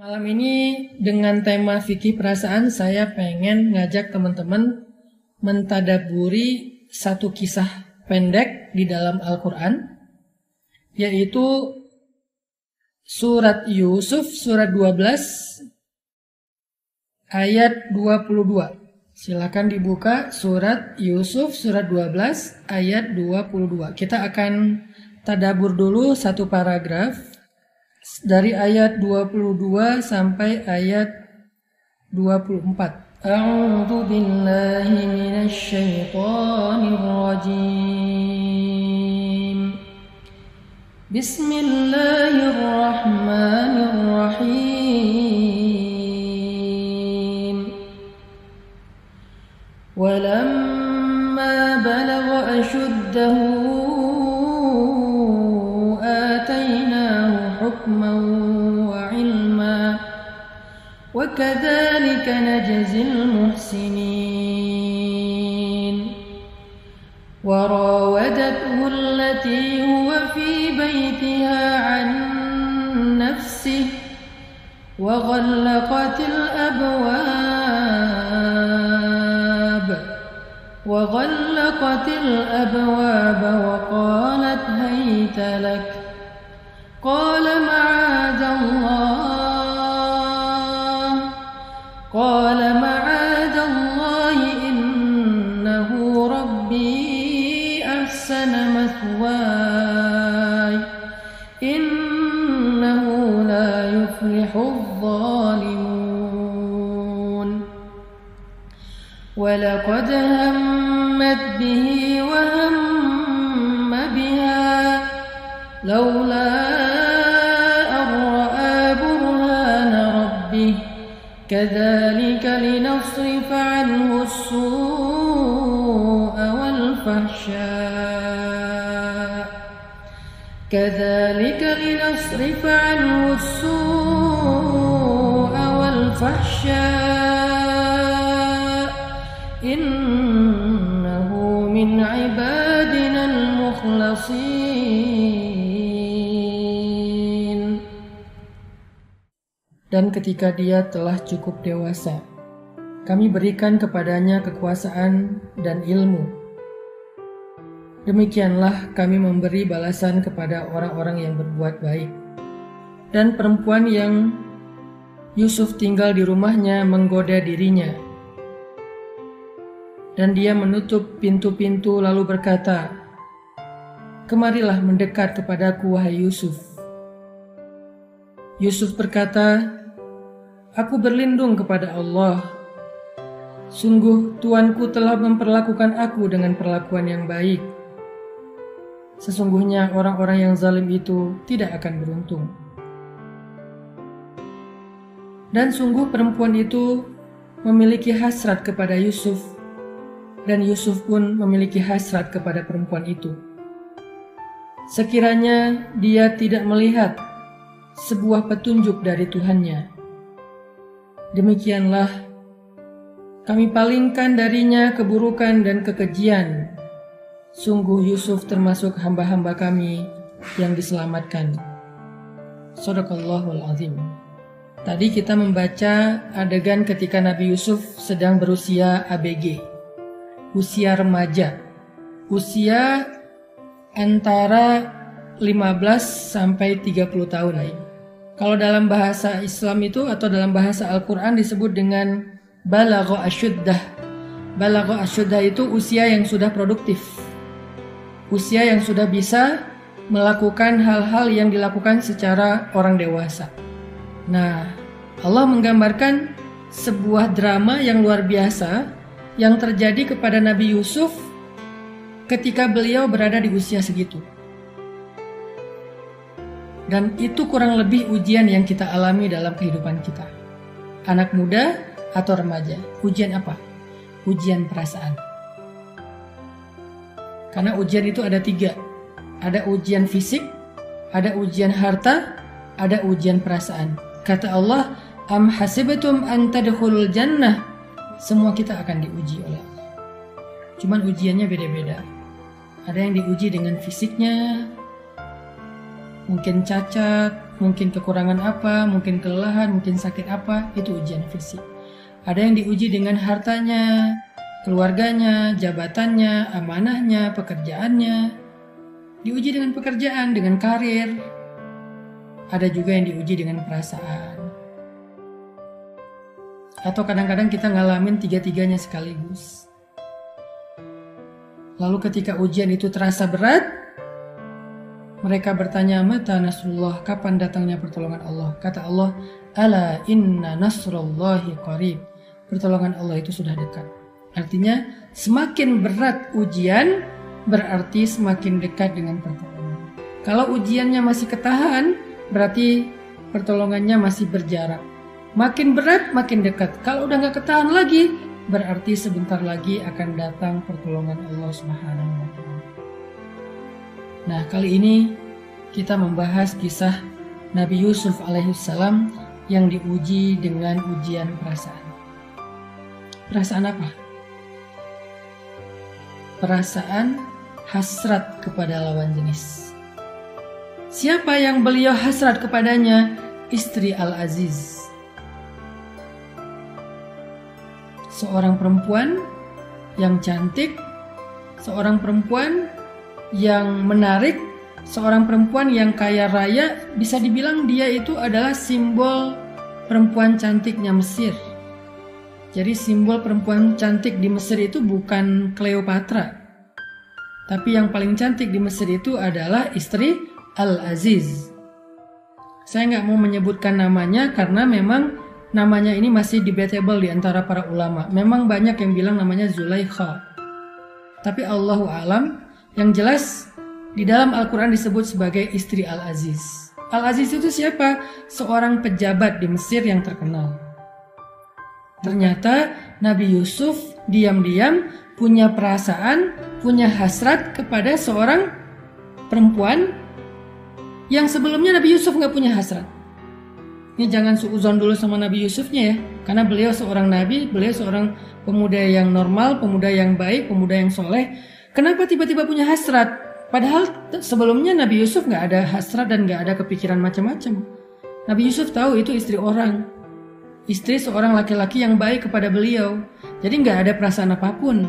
Malam ini dengan tema fikih perasaan saya pengen ngajak teman-teman mentadaburi satu kisah pendek di dalam Al-Quran, yaitu surat Yusuf surat 12 ayat 22. Silakan dibuka surat Yusuf surat 12 ayat 22. Kita akan tadabur dulu satu paragraf dari ayat 22 sampai ayat 24. A'udzu billahi minasy syaithanir rajim. Bismillahirrahmanirrahim. Walamma balagha ashuddahu حكما وعلما وكذلك نجزي المحسنين وراودته التي هو في بيتها عن نفسه وغلقت الأبواب وقالت هيت لك قال معاذ الله إنه ربي أحسن مثواي إنه لا يفلح الظالمون ولقد همت به وهم بها لولا كذلك لنصرف عنه السوء والفحشاء إنه من عبادنا المخلصين. Dan ketika dia telah cukup dewasa, kami berikan kepadanya kekuasaan dan ilmu. Demikianlah kami memberi balasan kepada orang-orang yang berbuat baik. Dan perempuan yang Yusuf tinggal di rumahnya menggoda dirinya. Dan dia menutup pintu-pintu lalu berkata, "Kemarilah mendekat kepadaku, wahai Yusuf." Yusuf berkata, "Aku berlindung kepada Allah. Sungguh Tuanku telah memperlakukan aku dengan perlakuan yang baik. Sesungguhnya orang-orang yang zalim itu tidak akan beruntung." Dan sungguh perempuan itu memiliki hasrat kepada Yusuf, dan Yusuf pun memiliki hasrat kepada perempuan itu. Sekiranya dia tidak melihat sebuah petunjuk dari Tuhannya, demikianlah kami palingkan darinya keburukan dan kekejian. Sungguh Yusuf termasuk hamba-hamba kami yang diselamatkan. Shadaqallahul azim. Tadi kita membaca adegan ketika Nabi Yusuf sedang berusia ABG, usia remaja, usia antara 15 sampai 30 tahun. Kalau dalam bahasa Islam itu atau dalam bahasa Al-Quran disebut dengan balagha asyuddah. Balagha asyuddah itu usia yang sudah produktif, usia yang sudah bisa melakukan hal-hal yang dilakukan secara orang dewasa. Nah, Allah menggambarkan sebuah drama yang luar biasa yang terjadi kepada Nabi Yusuf ketika beliau berada di usia segitu. Dan itu kurang lebih ujian yang kita alami dalam kehidupan kita. Anak muda atau remaja. Ujian apa? Ujian perasaan. Karena ujian itu ada 3. Ada ujian fisik, ada ujian harta, ada ujian perasaan. Kata Allah, "Am hasibatum an tadkhulul jannah." Semua kita akan diuji oleh Allah. Cuman ujiannya beda-beda. Ada yang diuji dengan fisiknya, mungkin cacat, mungkin kekurangan apa, mungkin kelelahan, mungkin sakit apa, itu ujian fisik. Ada yang diuji dengan hartanya, keluarganya, jabatannya, amanahnya, pekerjaannya. Diuji dengan pekerjaan, dengan karir. Ada juga yang diuji dengan perasaan. Atau kadang-kadang kita ngalamin tiga-tiganya sekaligus. Lalu ketika ujian itu terasa berat, mereka bertanya, mata nasrullah, kapan datangnya pertolongan Allah? Kata Allah, ala inna nasrullahi qarib. Pertolongan Allah itu sudah dekat. Artinya semakin berat ujian berarti semakin dekat dengan pertolongan. Kalau ujiannya masih ketahan berarti pertolongannya masih berjarak. Makin berat makin dekat. Kalau udah gak ketahan lagi berarti sebentar lagi akan datang pertolongan Allah Subhanahu wa Ta'ala. Nah, kali ini kita membahas kisah Nabi Yusuf alaihissalam yang diuji dengan ujian perasaan. Perasaan apa? Perasaan hasrat kepada lawan jenis. Siapa yang beliau hasrat kepadanya? Istri Al-Aziz. Seorang perempuan yang cantik, seorang perempuan yang menarik, seorang perempuan yang kaya raya, bisa dibilang dia itu adalah simbol perempuan cantiknya Mesir. Jadi simbol perempuan cantik di Mesir itu bukan Cleopatra, tapi yang paling cantik di Mesir itu adalah istri Al-Aziz. Saya nggak mau menyebutkan namanya karena memang namanya ini masih debatable di antara para ulama. Memang banyak yang bilang namanya Zulaikha, tapi Allahu a'lam. Yang jelas di dalam Al-Quran disebut sebagai istri Al-Aziz. Al-Aziz itu siapa? Seorang pejabat di Mesir yang terkenal. Ternyata Nabi Yusuf diam-diam punya perasaan, punya hasrat kepada seorang perempuan yang sebelumnya Nabi Yusuf nggak punya hasrat. Ini jangan suuzon dulu sama Nabi Yusufnya ya, karena beliau seorang nabi, beliau seorang pemuda yang normal, pemuda yang baik, pemuda yang soleh. Kenapa tiba-tiba punya hasrat? Padahal sebelumnya Nabi Yusuf nggak ada hasrat dan nggak ada kepikiran macam-macam. Nabi Yusuf tahu itu istri orang, istri seorang laki-laki yang baik kepada beliau. Jadi nggak ada perasaan apapun.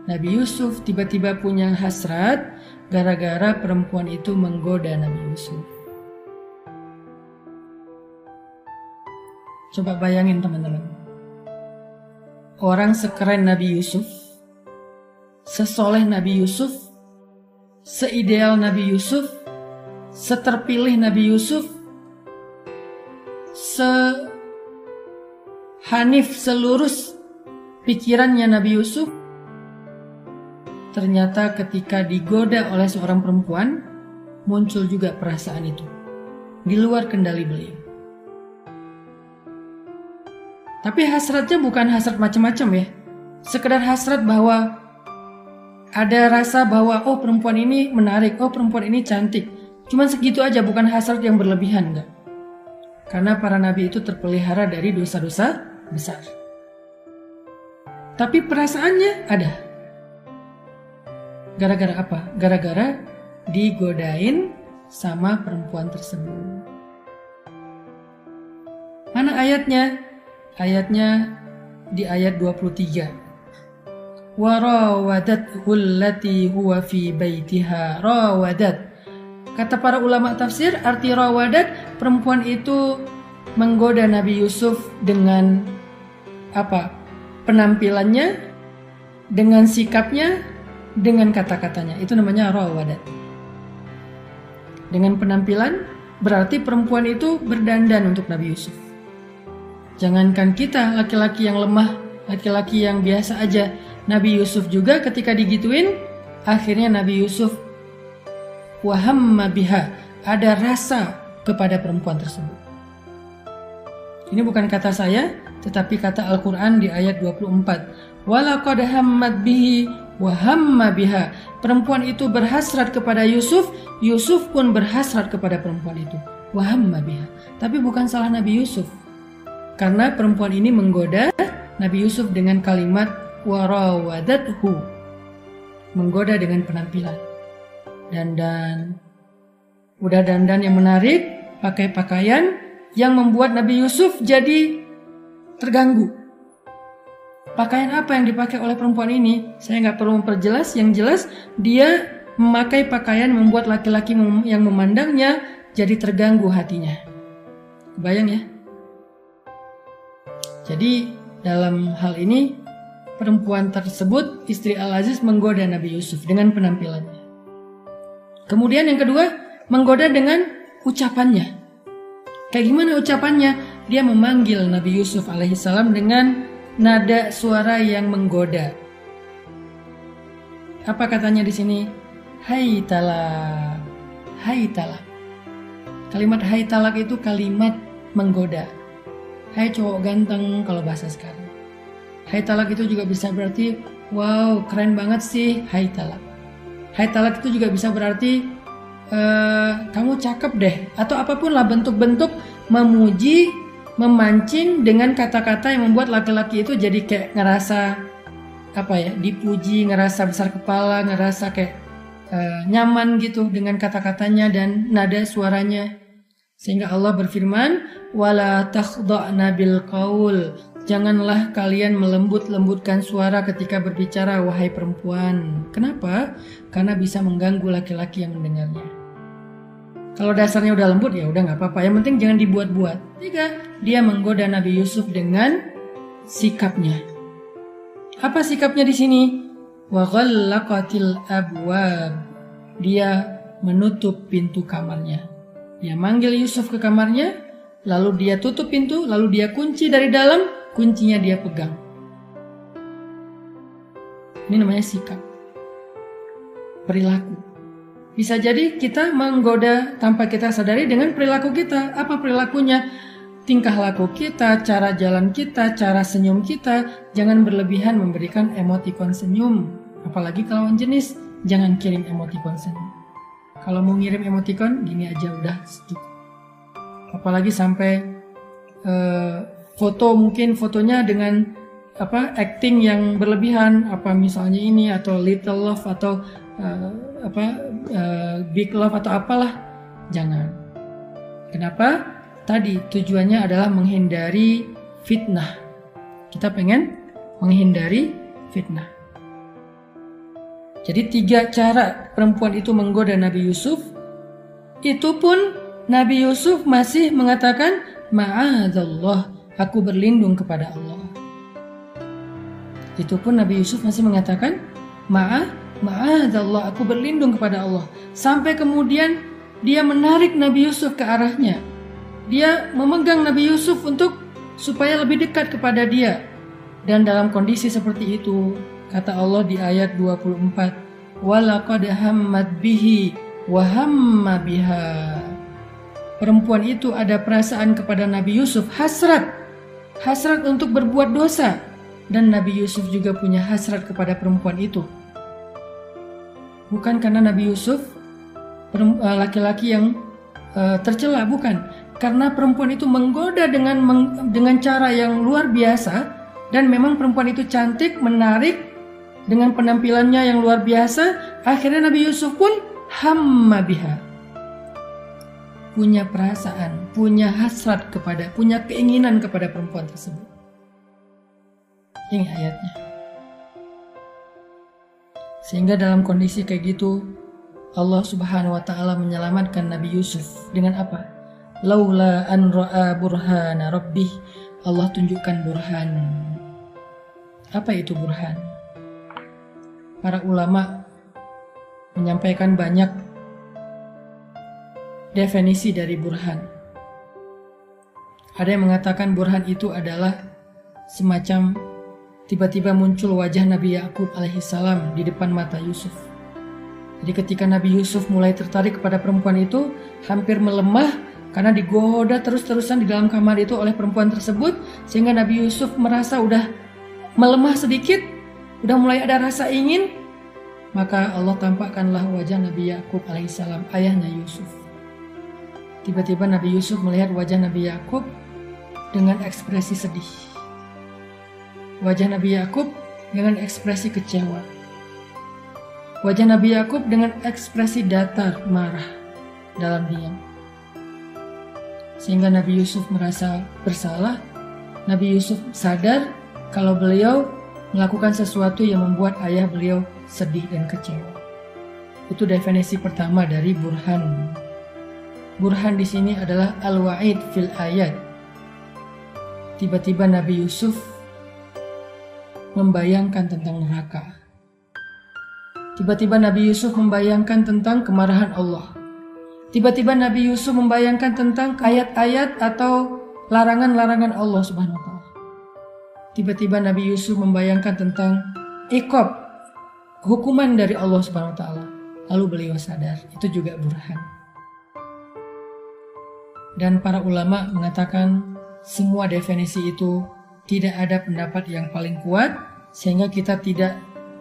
Nabi Yusuf tiba-tiba punya hasrat gara-gara perempuan itu menggoda Nabi Yusuf. Coba bayangin teman-teman. Orang sekeren Nabi Yusuf, sesoleh Nabi Yusuf, seideal Nabi Yusuf, seterpilih Nabi Yusuf, sehanif selurus pikirannya Nabi Yusuf, ternyata ketika digoda oleh seorang perempuan, muncul juga perasaan itu di luar kendali beliau. Tapi hasratnya bukan hasrat macam-macam ya. Sekedar hasrat bahwa ada rasa bahwa oh perempuan ini menarik, oh perempuan ini cantik. Cuman segitu aja, bukan hasrat yang berlebihan, enggak. Karena para nabi itu terpelihara dari dosa-dosa besar. Tapi perasaannya ada. Gara-gara apa? Gara-gara digodain sama perempuan tersebut. Mana ayatnya? Ayatnya di ayat 23. Warawadathu allati huwa fi baitiha. Rawadat. Kata para ulama tafsir, arti rawadat, perempuan itu menggoda Nabi Yusuf dengan apa? Penampilannya, dengan sikapnya, dengan kata-katanya. Itu namanya rawadat. Dengan penampilan berarti perempuan itu berdandan untuk Nabi Yusuf. Jangankan kita, laki-laki yang lemah, laki-laki yang biasa aja, Nabi Yusuf juga ketika digituin, akhirnya Nabi Yusuf wahamma biha, ada rasa kepada perempuan tersebut. Ini bukan kata saya, tetapi kata Al-Quran di ayat 24. Walaqad hammat bihi wahamma biha. Perempuan itu berhasrat kepada Yusuf, Yusuf pun berhasrat kepada perempuan itu. Wahamma biha. Tapi bukan salah Nabi Yusuf. Karena perempuan ini menggoda Nabi Yusuf dengan kalimat warawadathu, menggoda dengan penampilan. Dandan, udah dandan yang menarik, pakai pakaian yang membuat Nabi Yusuf jadi terganggu. Pakaian apa yang dipakai oleh perempuan ini? Saya nggak perlu memperjelas, yang jelas dia memakai pakaian membuat laki-laki yang memandangnya jadi terganggu hatinya. Bayang ya? Jadi dalam hal ini perempuan tersebut, istri Al-Aziz, menggoda Nabi Yusuf dengan penampilannya. Kemudian yang kedua, menggoda dengan ucapannya. Kayak gimana ucapannya? Dia memanggil Nabi Yusuf alaihissalam dengan nada suara yang menggoda. Apa katanya di sini? Hai talak, hai talak. Kalimat hai talak itu kalimat menggoda. Hai cowok ganteng kalau bahasa sekarang. Hai talak itu juga bisa berarti wow keren banget sih, hai talak. Hai talak itu juga bisa berarti kamu cakep deh. Atau apapun lah bentuk-bentuk memuji, memancing dengan kata-kata yang membuat laki-laki itu jadi kayak ngerasa dipuji, ngerasa besar kepala, ngerasa kayak nyaman gitu dengan kata-katanya dan nada suaranya. Sehingga Allah berfirman, wala takhda'na bil qaul. Janganlah kalian melembut-lembutkan suara ketika berbicara, wahai perempuan. Kenapa? Karena bisa mengganggu laki-laki yang mendengarnya. Kalau dasarnya udah lembut ya udah nggak apa-apa. Yang penting jangan dibuat-buat. Tiga, dia menggoda Nabi Yusuf dengan sikapnya. Apa sikapnya di sini? Wa ghallaqatil abwab. Dia menutup pintu kamarnya. Dia manggil Yusuf ke kamarnya, lalu dia tutup pintu, lalu dia kunci dari dalam, kuncinya dia pegang. Ini namanya sikap. Perilaku. Bisa jadi kita menggoda tanpa kita sadari dengan perilaku kita. Apa perilakunya? Tingkah laku kita, cara jalan kita, cara senyum kita. Jangan berlebihan memberikan emotikon senyum. Apalagi kalau lawan jenis, jangan kirim emotikon senyum. Kalau mau ngirim emotikon, gini aja udah sedikit. Apalagi sampai foto, mungkin fotonya dengan acting yang berlebihan, misalnya ini atau little love atau big love atau apalah, jangan. Kenapa? Tadi tujuannya adalah menghindari fitnah. Kita pengen menghindari fitnah. Jadi 3 cara perempuan itu menggoda Nabi Yusuf. Itu pun Nabi Yusuf masih mengatakan, ma'adzallah, aku berlindung kepada Allah. Itu pun Nabi Yusuf masih mengatakan, ma'adzallah, aku berlindung kepada Allah. Sampai kemudian dia menarik Nabi Yusuf ke arahnya. Dia memegang Nabi Yusuf supaya lebih dekat kepada dia. Dan dalam kondisi seperti itu, kata Allah di ayat 24, walaqad hammat bihi wa hamma biha. Perempuan itu ada perasaan kepada Nabi Yusuf, hasrat untuk berbuat dosa, dan Nabi Yusuf juga punya hasrat kepada perempuan itu. Bukan karena Nabi Yusuf laki-laki yang tercela, bukan, karena perempuan itu menggoda dengan cara yang luar biasa, dan memang perempuan itu cantik, menarik, dengan penampilannya yang luar biasa. Akhirnya Nabi Yusuf pun hamma biha, punya perasaan, punya hasrat punya keinginan kepada perempuan tersebut. Ini ayatnya. Sehingga dalam kondisi kayak gitu, Allah Subhanahu wa taala menyelamatkan Nabi Yusuf dengan apa? Laula an ra'a burhana rabbih. Allah tunjukkan burhan. Apa itu burhan? Para ulama menyampaikan banyak definisi dari burhan. Ada yang mengatakan burhan itu adalah semacam tiba-tiba muncul wajah Nabi Yakub alaihissalam di depan mata Yusuf. Jadi ketika Nabi Yusuf mulai tertarik kepada perempuan itu, hampir melemah karena digoda terus-terusan di dalam kamar itu oleh perempuan tersebut, sehingga Nabi Yusuf merasa udah melemah sedikit, udah mulai ada rasa ingin, maka Allah tampakkanlah wajah Nabi Yakub alaihissalam, ayahnya Yusuf. Tiba-tiba Nabi Yusuf melihat wajah Nabi Yakub dengan ekspresi sedih. Wajah Nabi Yakub dengan ekspresi kecewa. Wajah Nabi Yakub dengan ekspresi datar, marah, dalam diam. Sehingga Nabi Yusuf merasa bersalah. Nabi Yusuf sadar kalau beliau melakukan sesuatu yang membuat ayah beliau sedih dan kecewa. Itu definisi pertama dari burhan. Burhan di sini adalah al-wa'id fil ayat. Tiba-tiba Nabi Yusuf membayangkan tentang neraka. Tiba-tiba Nabi Yusuf membayangkan tentang kemarahan Allah. Tiba-tiba Nabi Yusuf membayangkan tentang ayat-ayat atau larangan-larangan Allah Subhanahu wa Ta'ala. Tiba-tiba Nabi Yusuf membayangkan tentang iqab, hukuman dari Allah Subhanahu wa Ta'ala. Lalu beliau sadar, itu juga burhan. Dan para ulama mengatakan semua definisi itu tidak ada pendapat yang paling kuat, sehingga kita tidak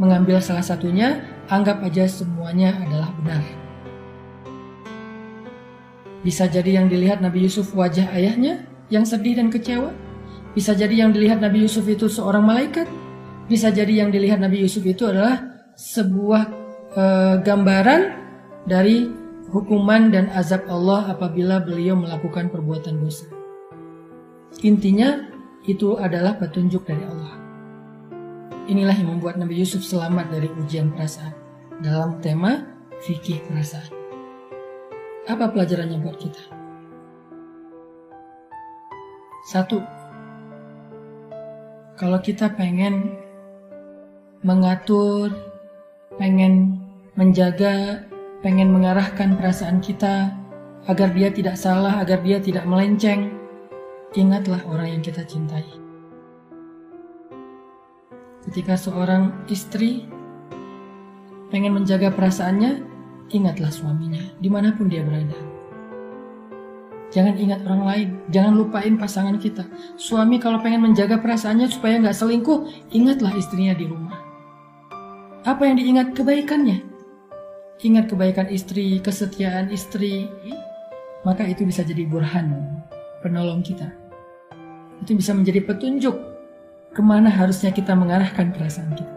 mengambil salah satunya, anggap aja semuanya adalah benar. Bisa jadi yang dilihat Nabi Yusuf wajah ayahnya yang sedih dan kecewa. Bisa jadi yang dilihat Nabi Yusuf itu seorang malaikat. Bisa jadi yang dilihat Nabi Yusuf itu adalah sebuah gambaran dari hukuman dan azab Allah apabila beliau melakukan perbuatan dosa. Intinya itu adalah petunjuk dari Allah. Inilah yang membuat Nabi Yusuf selamat dari ujian perasaan dalam tema fikih perasaan. Apa pelajarannya buat kita? 1. Kalau kita pengen mengatur, pengen menjaga, pengen mengarahkan perasaan kita agar dia tidak salah, agar dia tidak melenceng, ingatlah orang yang kita cintai. Ketika seorang istri pengen menjaga perasaannya, ingatlah suaminya, dimanapun dia berada. Jangan ingat orang lain, jangan lupain pasangan kita. Suami kalau pengen menjaga perasaannya supaya nggak selingkuh, ingatlah istrinya di rumah. Apa yang diingat? Kebaikannya. Ingat kebaikan istri, kesetiaan istri, maka itu bisa jadi burhan, penolong kita. Itu bisa menjadi petunjuk kemana harusnya kita mengarahkan perasaan kita.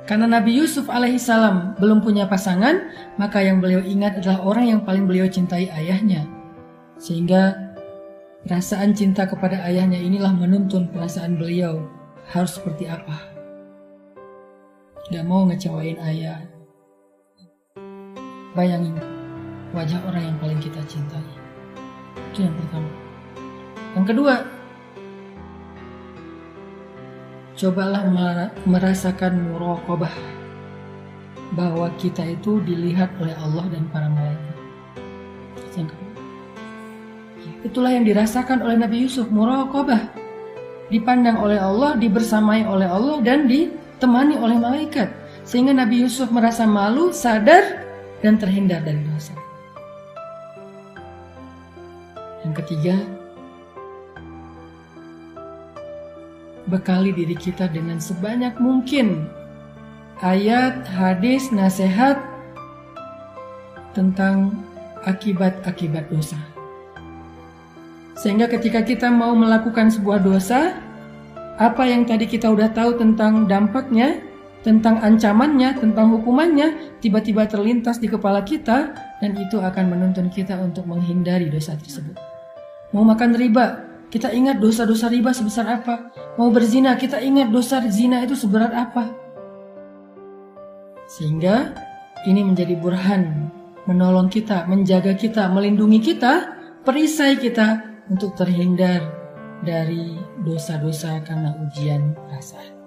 Karena Nabi Yusuf alaihissalam belum punya pasangan, maka yang beliau ingat adalah orang yang paling beliau cintai, ayahnya. Sehingga perasaan cinta kepada ayahnya inilah menuntun perasaan beliau harus seperti apa. Gak mau ngecewain ayah. Bayangin wajah orang yang paling kita cintai. Itu yang pertama. Yang kedua, cobalah merasakan muraqabah, bahwa kita itu dilihat oleh Allah dan para malaikat. Yang kedua, itulah yang dirasakan oleh Nabi Yusuf, muraqabah. Dipandang oleh Allah, dibersamai oleh Allah, dan ditemani oleh malaikat. Sehingga Nabi Yusuf merasa malu, sadar, dan terhindar dari dosa. Yang ketiga, bekali diri kita dengan sebanyak mungkin ayat, hadis, nasihat tentang akibat-akibat dosa. Sehingga ketika kita mau melakukan sebuah dosa, apa yang tadi kita udah tahu tentang dampaknya, tentang ancamannya, tentang hukumannya, tiba-tiba terlintas di kepala kita, dan itu akan menuntun kita untuk menghindari dosa tersebut. Mau makan riba, kita ingat dosa-dosa riba sebesar apa. Mau berzina, kita ingat dosa zina itu seberat apa. Sehingga ini menjadi burhan, menolong kita, menjaga kita, melindungi kita, perisai kita untuk terhindar dari dosa-dosa karena ujian perasaan.